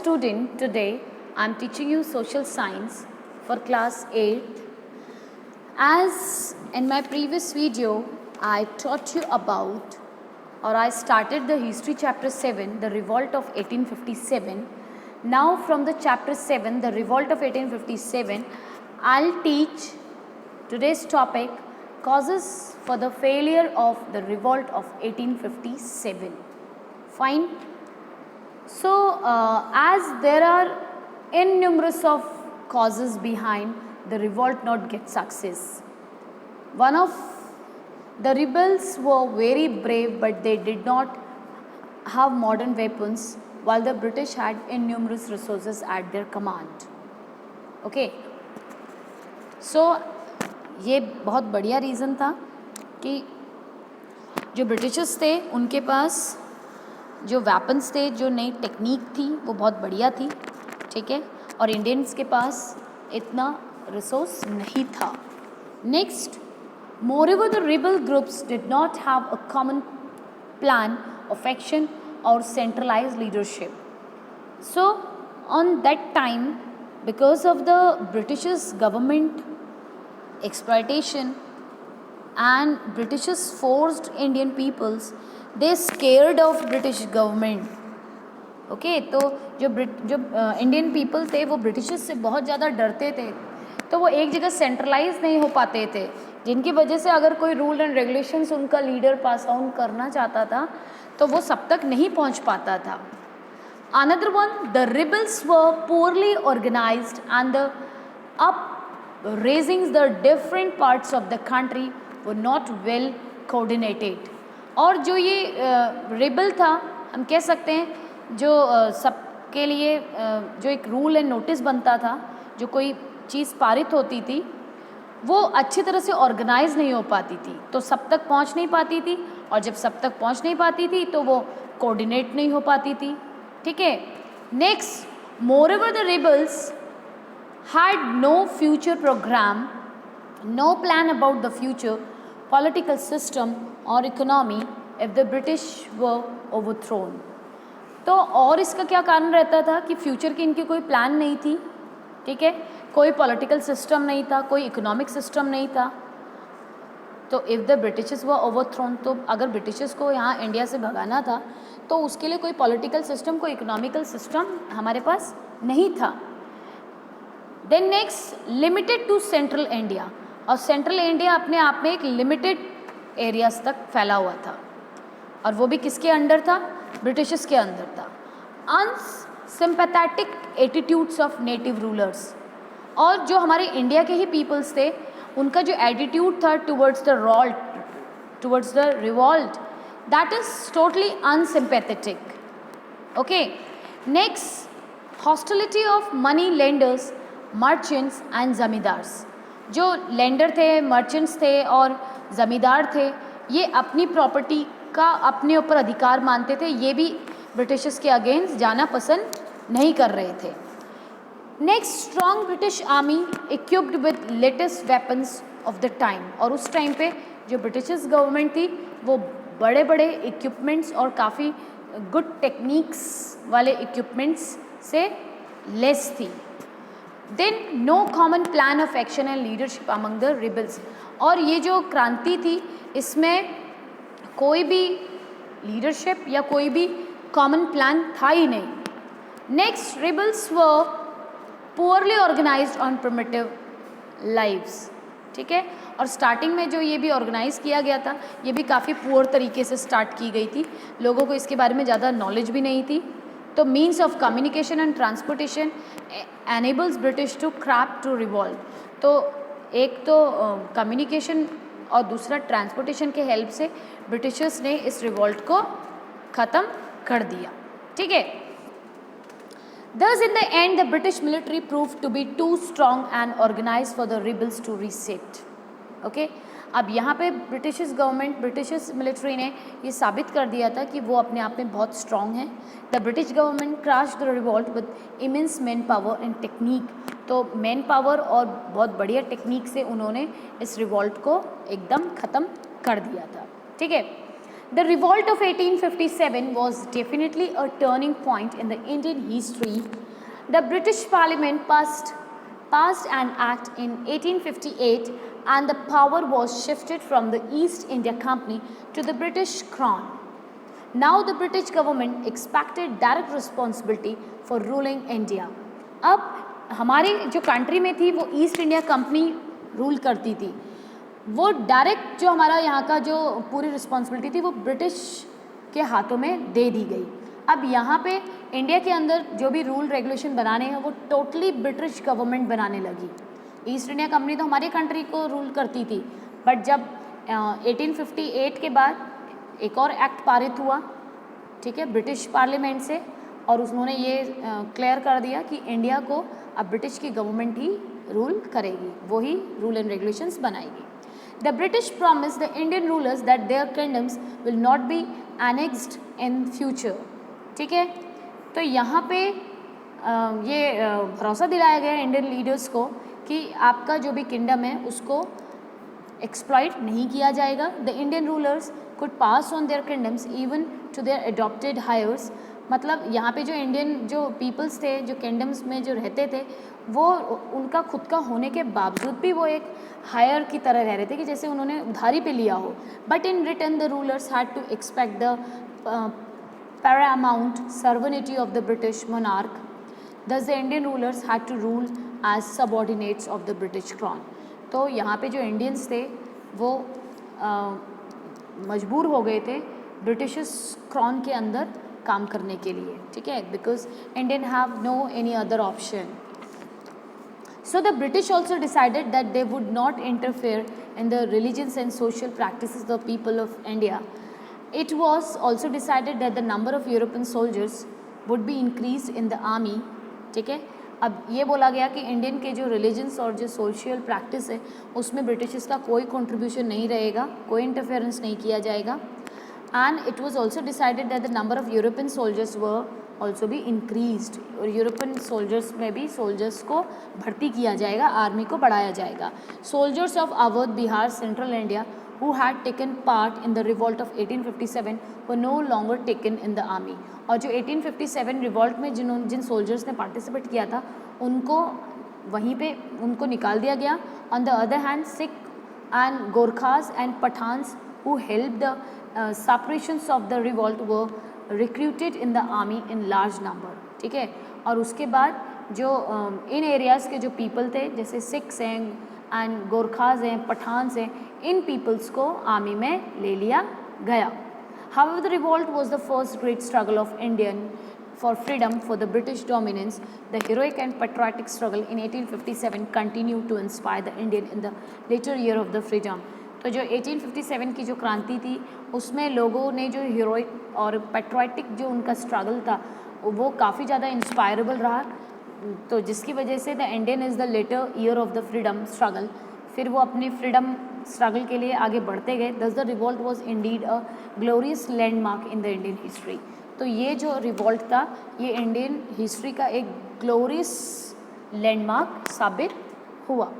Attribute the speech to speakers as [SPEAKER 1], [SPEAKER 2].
[SPEAKER 1] student. Today I am teaching you social science for class 8th. As in my previous video I taught you about, or I started the history chapter 7, the revolt of 1857. Now from the chapter 7, the revolt of 1857, I'll teach today's topic, causes for the failure of the revolt of 1857. Fine. So as there are innumerous of causes behind the revolt not get success. One of the rebels were very brave, but they did not have modern weapons, while the British had innumerous resources at their command. Okay. So ये बहुत बढ़िया reason था कि जो Britishers थे उनके पास जो weapons थे, जो नई टेक्निक थी वो बहुत बढ़िया थी, ठीक है, और इंडियंस के पास इतना रिसोर्स नहीं था. Next, moreover the rebel groups did not have a common plan of action or centralized leadership. So on that time, because of the British government exploitation and Britishers forced Indian peoples, they scared of British government. Okay तो जो Indian people थे वो Britishers से बहुत ज़्यादा डरते थे, तो वो एक जगह सेंट्रलाइज नहीं हो पाते थे, जिनकी वजह से अगर कोई रूल एंड रेगुलेशंस उनका लीडर पास ऑन करना चाहता था तो वो सब तक नहीं पहुंच पाता था. Another one, the rebels were poorly organised and the up raising the different parts of the country were not well coordinated. और जो ये रिबल था, हम कह सकते हैं जो सबके लिए जो एक रूल एंड नोटिस बनता था, जो कोई चीज़ पारित होती थी वो अच्छी तरह से ऑर्गेनाइज नहीं हो पाती थी, तो सब तक पहुंच नहीं पाती थी, और जब सब तक पहुंच नहीं पाती थी तो वो कोऑर्डिनेट नहीं हो पाती थी, ठीक है. Next, moreover the rebels had no future program, no plan about the future political system or economy if the British were overthrown. तो और इसका क्या कारण रहता था कि फ्यूचर की इनकी कोई प्लान नहीं थी, ठीक है, कोई पॉलिटिकल सिस्टम नहीं था, कोई इकोनॉमिक सिस्टम नहीं था. तो if the Britishers were overthrown, तो अगर ब्रिटिशर्स को यहाँ इंडिया से भगाना था तो उसके लिए कोई पॉलिटिकल सिस्टम, कोई इकोनॉमिकल सिस्टम हमारे पास नहीं था. Then next, limited to central India, और सेंट्रल इंडिया अपने आप में एक लिमिटेड एरियाज तक फैला हुआ था, और वो भी किसके अंडर था? ब्रिटिशर्स के अंदर था. अनसिम्पैथेटिक एटीट्यूड्स ऑफ नेटिव रूलर्स, और जो हमारे इंडिया के ही पीपल्स थे उनका जो एटीट्यूड था towards the revolt, that is totally unsympathetic. Okay. Next, hostility of money lenders, merchants and zamindars. जो लेंडर थे, मर्चेंट्स थे और ज़मींदार थे, ये अपनी प्रॉपर्टी का अपने ऊपर अधिकार मानते थे, ये भी ब्रिटिशर्स के अगेंस्ट जाना पसंद नहीं कर रहे थे. Next, strong British army equipped with latest weapons of the time, और उस टाइम पे जो ब्रिटिशर्स गवर्नमेंट थी वो बड़े बड़े इक्विपमेंट्स और काफ़ी गुड टेक्निक्स वाले इक्विपमेंट्स से लेस थी. Then no common plan of action and leadership among the rebels, और ये जो क्रांति थी इसमें कोई भी लीडरशिप या कोई भी कॉमन प्लान था ही नहीं. Next, rebels were poorly organised on primitive lives, ठीक है, और स्टार्टिंग में जो ये भी ऑर्गेनाइज किया गया था ये भी काफ़ी पुअर तरीके से स्टार्ट की गई थी, लोगों को इसके बारे में ज़्यादा नॉलेज भी नहीं थी. तो means of communication and transportation enables British to crap to revolve. तो एक तो कम्युनिकेशन और दूसरा ट्रांसपोर्टेशन के हेल्प से ब्रिटिशर्स ने इस रिवॉल्ट को ख़त्म कर दिया, ठीक है. Thus in the end the British military proved to be too strong and organized for the rebels to reset. Okay? अब यहाँ पे ब्रिटिशर्स गवर्नमेंट, ब्रिटिशर्स मिलिट्री ने ये साबित कर दिया था कि वो अपने आप में बहुत स्ट्रॉन्ग है. The British government crashed the revolt with immense man power and technique. तो मैन पावर और बहुत बढ़िया टेक्निक से उन्होंने इस रिवॉल्ट को एकदम ख़त्म कर दिया था, ठीक है. The revolt of 1857 was definitely a turning point in the Indian history. The British Parliament passed an act in 1858 and the power was shifted from the East India Company to the British Crown. Now the British government expected direct responsibility for ruling India. अब हमारी जो country में थी वो east India company rule करती थी, वो direct जो हमारा यहाँ का जो पूरी रिस्पॉन्सिबिलिटी थी वो ब्रिटिश के हाथों में दे दी गई। अब यहाँ पे इंडिया के अंदर जो भी रूल रेगुलेशन बनाने हैं वो टोटली ब्रिटिश गवर्नमेंट बनाने लगी। ईस्ट इंडिया कंपनी तो हमारी कंट्री को रूल करती थी, बट जब 1858 के बाद एक और एक्ट पारित हुआ, ठीक है, ब्रिटिश पार्लियामेंट से, और उन्होंने ये क्लियर कर दिया कि इंडिया को अब ब्रिटिश की गवर्नमेंट ही रूल करेगी, वही रूल एंड रेगुलेशंस बनाएगी। The British promised the Indian rulers that their kingdoms will not be annexed in future. ठीक है, तो यहाँ पे ये भरोसा दिलाया गया इंडियन लीडर्स को कि आपका जो भी किंगडम है उसको एक्सप्लॉइट नहीं किया जाएगा। The Indian rulers could pass on their kingdoms even to their adopted heirs. मतलब यहाँ पे जो इंडियन जो पीपल्स थे, जो किंगडम्स में जो रहते थे, वो उनका खुद का होने के बावजूद भी वो एक हायर की तरह रह रहे थे कि जैसे उन्होंने उधारी पे लिया हो। But in return the rulers had to expect the paramount sovereignty of the British monarch. Thus the Indian rulers had to rule as subordinates of the British crown. तो यहाँ पे जो इंडियंस थे वो मजबूर हो गए थे ब्रिटिश क्रॉन के अंदर काम करने के लिए, ठीक है, because Indian have no any other option. So the British also decided that they would not interfere in the religions and social practices of the people of India. It was also decided that the number of European soldiers would be increased in the army. ठीक है, अब ये बोला गया कि Indian के जो religions और जो सोशल प्रैक्टिस है उसमें ब्रिटिश का कोई कंट्रीब्यूशन नहीं रहेगा, कोई इंटरफेरेंस नहीं किया जाएगा. And it was also decided that the number of European soldiers were also भी इंक्रीज्ड, और यूरोपियन सोल्जर्स में भी सोल्जर्स को भर्ती किया जाएगा, आर्मी को बढ़ाया जाएगा. Soldiers of Awadh, Bihar, central India who had taken part in the revolt of 1857 were no longer taken in the army. और जो 1857 रिवॉल्ट में जिन सोल्जर्स ने पार्टिसिपेट किया था उनको वहीं पे उनको निकाल दिया गया. On the other hand Sikh and Gorkhas and Pathans who helped the suppressions of the revolt were recruited in the army in large number. ठीक है, और उसके बाद जो इन एरियाज़ के जो पीपल थे जैसे सिख्स हैं एंड गोरखाज हैं, पठान्स हैं, इन पीपल्स को आर्मी में ले लिया गया. However, the revolt was the first great struggle of Indian for freedom for the British dominance. The heroic and patriotic struggle in 1857 continued to inspire the Indian in the later year of the freedom. तो जो 1857 की जो क्रांति थी उसमें लोगों ने जो हीरोइक और पेट्रियाटिक जो उनका स्ट्रगल था वो काफ़ी ज़्यादा इंस्पायरेबल रहा, तो जिसकी वजह से the Indian is the later year of the freedom struggle. फिर वो अपनी फ्रीडम स्ट्रगल के लिए आगे बढ़ते गए. दस the revolt was indeed a glorious landmark in the Indian history. तो ये जो रिवॉल्ट था ये इंडियन हिस्ट्री का एक ग्लोरियस लैंडमार्क साबित हुआ.